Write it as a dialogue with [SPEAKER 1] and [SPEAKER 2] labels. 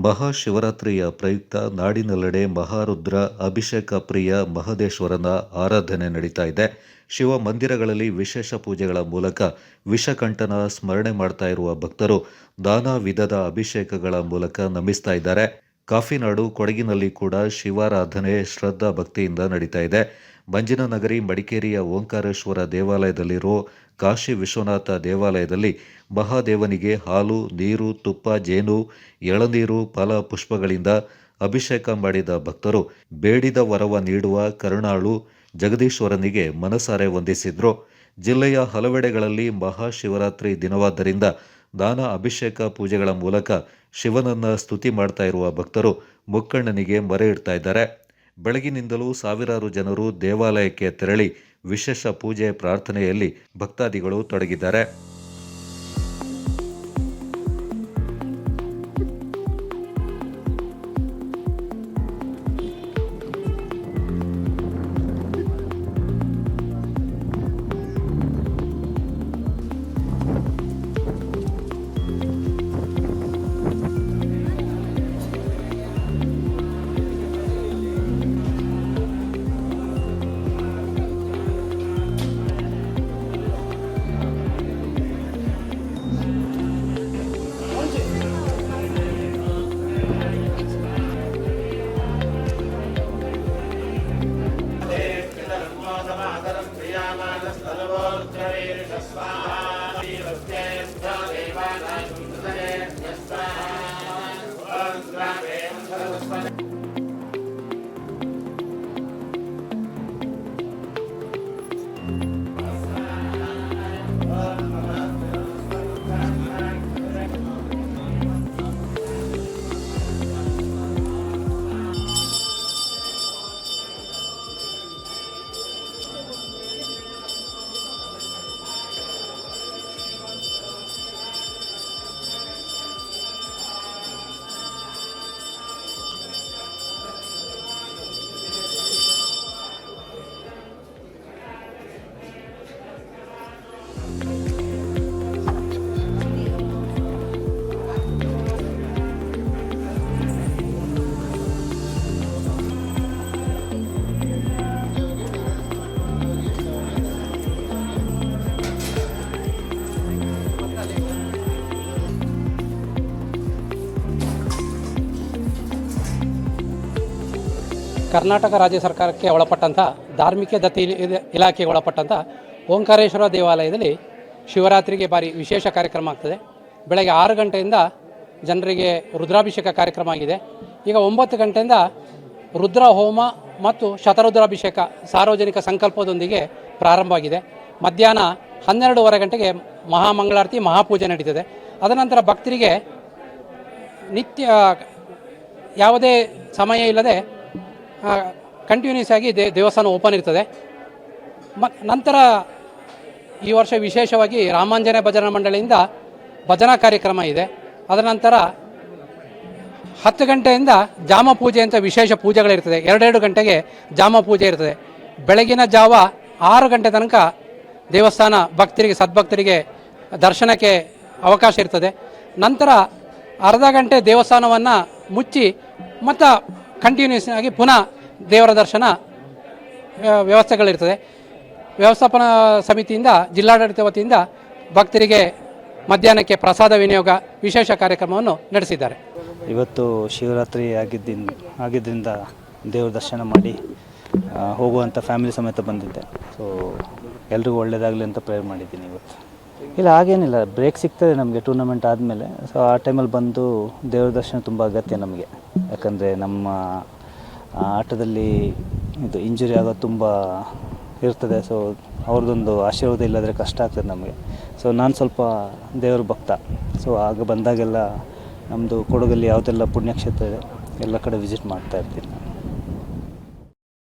[SPEAKER 1] ಮಹಾಶಿವರಾತ್ರಿಯ ಪ್ರಯುಕ್ತ ನಾಡಿನೆಲ್ಲೆಡೆ ಮಹಾರುದ್ರ ಅಭಿಷೇಕ ಪ್ರಿಯ ಮಹದೇಶ್ವರನ ಆರಾಧನೆ ನಡೀತಾ ಇದೆ. ಶಿವ ಮಂದಿರಗಳಲ್ಲಿ ವಿಶೇಷ ಪೂಜೆಗಳ ಮೂಲಕ ವಿಷಕಂಠನ ಸ್ಮರಣೆ ಮಾಡ್ತಾ ಇರುವ ಭಕ್ತರು ನಾನಾ ವಿಧದ ಅಭಿಷೇಕಗಳ ಮೂಲಕ ನಮಿಸ್ತಾ ಇದ್ದಾರೆ. ಕಾಫಿನಾಡು ಕೊಡಗಿನಲ್ಲಿ ಕೂಡ ಶಿವಾರಾಧನೆ ಶ್ರದ್ಧಾ ಭಕ್ತಿಯಿಂದ ನಡೀತಾ ಇದೆ. ಮಂಜಿನನಗರಿ ಮಡಿಕೇರಿಯ ಓಂಕಾರೇಶ್ವರ ದೇವಾಲಯದಲ್ಲಿರೋ ಕಾಶಿ ವಿಶ್ವನಾಥ ದೇವಾಲಯದಲ್ಲಿ ಮಹಾದೇವನಿಗೆ ಹಾಲು, ನೀರು, ತುಪ್ಪ, ಜೇನು, ಎಳನೀರು, ಫಲ, ಪುಷ್ಪಗಳಿಂದ ಅಭಿಷೇಕ ಮಾಡಿದ ಭಕ್ತರು ಬೇಡಿದ ವರವ ನೀಡುವ ಕರುಣಾಳು ಜಗದೀಶ್ವರನಿಗೆ ಮನಸಾರೆ ವಂದಿಸಿದ್ರು. ಜಿಲ್ಲೆಯ ಹಲವೆಡೆಗಳಲ್ಲಿ ಮಹಾಶಿವರಾತ್ರಿ ದಿನವಾದ್ದರಿಂದ ನಾನಾ ಅಭಿಷೇಕ ಪೂಜೆಗಳ ಮೂಲಕ ಶಿವನನ್ನ ಸ್ತುತಿ ಮಾಡ್ತಾ ಇರುವ ಭಕ್ತರು ಮುಕ್ಕಣ್ಣನಿಗೆ ಮೊರೆ ಇಡ್ತಾ ಇದ್ದಾರೆ. ಬೆಳಗಿನಿಂದಲೂ ಸಾವಿರಾರು ಜನರು ದೇವಾಲಯಕ್ಕೆ ತೆರಳಿ ವಿಶೇಷ ಪೂಜೆ ಪ್ರಾರ್ಥನೆಯಲ್ಲಿ ಭಕ್ತಾದಿಗಳು ತೊಡಗಿದ್ದಾರೆ.
[SPEAKER 2] ಕರ್ನಾಟಕ ರಾಜ್ಯ ಸರ್ಕಾರಕ್ಕೆ ಒಳಪಟ್ಟಂಥ ಧಾರ್ಮಿಕ ದತ್ತಿ ಇಲಾಖೆಗೆ ಒಳಪಟ್ಟಂಥ ಓಂಕಾರೇಶ್ವರ ದೇವಾಲಯದಲ್ಲಿ ಶಿವರಾತ್ರಿಗೆ ಭಾರಿ ವಿಶೇಷ ಕಾರ್ಯಕ್ರಮ ಆಗ್ತದೆ. ಬೆಳಗ್ಗೆ 6 ಗಂಟೆಯಿಂದ ಜನರಿಗೆ ರುದ್ರಾಭಿಷೇಕ ಕಾರ್ಯಕ್ರಮ ಆಗಿದೆ. ಈಗ 9 ಗಂಟೆಯಿಂದ ರುದ್ರ ಹೋಮ ಮತ್ತು ಶತರುದ್ರಾಭಿಷೇಕ ಸಾರ್ವಜನಿಕ ಸಂಕಲ್ಪದೊಂದಿಗೆ ಪ್ರಾರಂಭ ಆಗಿದೆ. ಮಧ್ಯಾಹ್ನ 12:30 ಗಂಟೆಗೆ ಮಹಾಮಂಗಳಾರತಿ ಮಹಾಪೂಜೆ ನಡೀತದೆ. ಅದನಂತರ ಭಕ್ತರಿಗೆ ನಿತ್ಯ ಯಾವುದೇ ಸಮಯ ಇಲ್ಲದೆ ಕಂಟಿನ್ಯೂಸ್ ಆಗಿ ದೇವಸ್ಥಾನ ಓಪನ್ ಇರ್ತದೆ. ನಂತರ ಈ ವರ್ಷ ವಿಶೇಷವಾಗಿ ರಾಮಾಂಜನೇಯ ಭಜನಾ ಮಂಡಳಿಯಿಂದ ಭಜನಾ ಕಾರ್ಯಕ್ರಮ ಇದೆ. ಅದರ ನಂತರ 10 ಗಂಟೆಯಿಂದ ಜಾಮ ಪೂಜೆ ಅಂತ ವಿಶೇಷ ಪೂಜೆಗಳಿರ್ತದೆ. 2 ಗಂಟೆಗೆ ಜಾಮ ಪೂಜೆ ಇರ್ತದೆ. ಬೆಳಗಿನ ಜಾವ 6 ಗಂಟೆ ತನಕ ದೇವಸ್ಥಾನ ಭಕ್ತರಿಗೆ ಸದ್ಭಕ್ತರಿಗೆ ದರ್ಶನಕ್ಕೆ ಅವಕಾಶ ಇರ್ತದೆ. ನಂತರ ಅರ್ಧ ಗಂಟೆ ದೇವಸ್ಥಾನವನ್ನು ಮುಚ್ಚಿ ಮತ್ತು ಕಂಟಿನ್ಯೂಸ್ ಆಗಿ ಪುನಃ ದೇವರ ದರ್ಶನ ವ್ಯವಸ್ಥೆಗಳಿರ್ತದೆ. ವ್ಯವಸ್ಥಾಪನಾ ಸಮಿತಿಯಿಂದ ಜಿಲ್ಲಾಡಳಿತ ವತಿಯಿಂದ ಭಕ್ತರಿಗೆ ಮಧ್ಯಾಹ್ನಕ್ಕೆ ಪ್ರಸಾದ ವಿನಿಯೋಗ ವಿಶೇಷ ಕಾರ್ಯಕ್ರಮವನ್ನು ನಡೆಸಿದ್ದಾರೆ.
[SPEAKER 3] ಇವತ್ತು ಶಿವರಾತ್ರಿ ಆಗಿದ್ದರಿಂದ ದೇವರ ದರ್ಶನ ಮಾಡಿ ಹೋಗುವಂಥ ಫ್ಯಾಮಿಲಿ ಸಮೇತ ಬಂದಿದ್ದೆ. ಸೊ ಎಲ್ರಿಗೂ ಒಳ್ಳೆಯದಾಗಲಿ ಅಂತ ಪ್ರೇಯರ್ ಮಾಡಿದ್ದೀನಿ ಇವತ್ತು. ಇಲ್ಲ ಹಾಗೇನಿಲ್ಲ, ಬ್ರೇಕ್ ಸಿಗ್ತದೆ ನಮಗೆ ಟೂರ್ನಮೆಂಟ್ ಆದಮೇಲೆ. ಸೊ ಆ ಟೈಮಲ್ಲಿ ಬಂದು ದೇವರ ದರ್ಶನ ತುಂಬ ಅಗತ್ಯ ನಮಗೆ. ಯಾಕಂದರೆ ನಮ್ಮ ಆಟದಲ್ಲಿ ಇದು ಇಂಜುರಿ ಆಗೋದು ತುಂಬ ಇರ್ತದೆ. ಸೊ ಅವ್ರದ್ದೊಂದು ಆಶೀರ್ವಾದ ಇಲ್ಲದ್ರೆ ಕಷ್ಟ ಆಗ್ತದೆ ನಮಗೆ. ಸೊ ನಾನು ಸ್ವಲ್ಪ ದೇವರ ಭಕ್ತ. ಸೊ ಆಗ ಬಂದಾಗೆಲ್ಲ ನಮ್ಮದು ಕೊಡಗಲ್ಲಿ ಯಾವುದೆಲ್ಲ ಪುಣ್ಯಕ್ಷೇತ್ರ ಇದೆ ಎಲ್ಲ ಕಡೆ ವಿಸಿಟ್ ಮಾಡ್ತಾ ಇರ್ತೀನಿ ನಾನು.